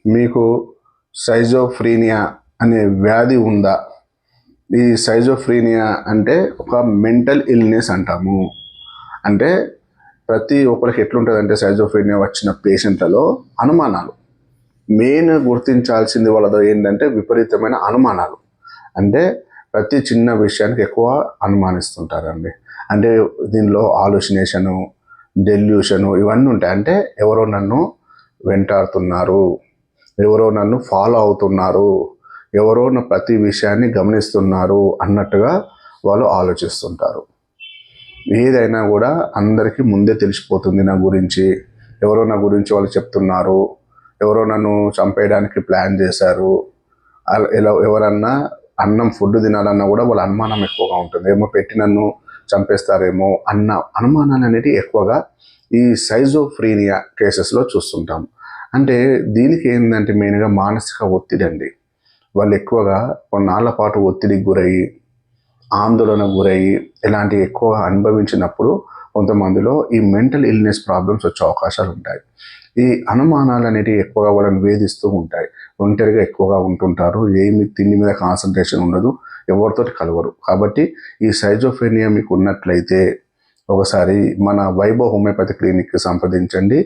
మీకు సైజోఫ్రీనియా అనే వ్యాధి ఉందా? ఈ సైజోఫ్రీనియా అంటే ఒక మెంటల్ ఇల్నెస్ అంటాము. అంటే ప్రతి ఒక్కరికి ఎట్లుంటుందంటే సైజోఫ్రీనియా వచ్చిన పేషెంట్లలో అనుమానాలు. మెయిన్ గుర్తించాల్సింది వాళ్ళతో ఏంటంటే విపరీతమైన అనుమానాలు. అంటే ప్రతి చిన్న విషయానికి ఎక్కువ అనుమానిస్తుంటారండి. అంటే దీనిలో ఆలోసినేషను, డెల్యూషను ఇవన్నీ ఉంటాయి. అంటే ఎవరో నన్ను వెంటాడుతున్నారు, ఎవరో నన్ను ఫాలో అవుతున్నారు, ఎవరో నా ప్రతి విషయాన్ని గమనిస్తున్నారు అన్నట్టుగా వాళ్ళు ఆలోచిస్తుంటారు. ఏదైనా కూడా అందరికీ ముందే తెలిసిపోతుంది నా గురించి. ఎవరో నా గురించి వాళ్ళు చెప్తున్నారు, ఎవరో నన్ను చంపేయడానికి ప్లాన్ చేశారు. ఎవరన్నా అన్నం ఫుడ్ తినాలన్నా కూడా వాళ్ళ అనుమానం ఎక్కువగా ఉంటుంది. ఏమో పెట్టి నన్ను చంపేస్తారేమో అన్న అనుమానాలు అనేటివి ఎక్కువగా ఈ సైజోఫ్రీనియా కేసెస్లో చూస్తుంటాం. అంటే దీనికి ఏంటంటే మెయిన్గా మానసిక ఒత్తిడి అండి. వాళ్ళు ఎక్కువగా కొన్నాళ్ళ పాటు ఒత్తిడికి గురయ్యి, ఆందోళనకు గురయ్యి ఇలాంటివి ఎక్కువగా అనుభవించినప్పుడు కొంతమందిలో ఈ మెంటల్ ఇల్నెస్ ప్రాబ్లమ్స్ వచ్చే అవకాశాలు ఉంటాయి. ఈ అనుమానాలు అనేటివి ఎక్కువగా వాళ్ళని వేధిస్తూ ఉంటాయి. ఒంటరిగా ఎక్కువగా ఉంటుంటారు. ఏమి తిండి మీద కాన్సన్ట్రేషన్ ఉండదు, ఎవరితోటి కలవరు. కాబట్టి ఈ సైజోఫ్రెనియా మీకు ఉన్నట్లయితే ఒకసారి మన వైభవ్ హోమియోపతి క్లినిక్కి సంప్రదించండి.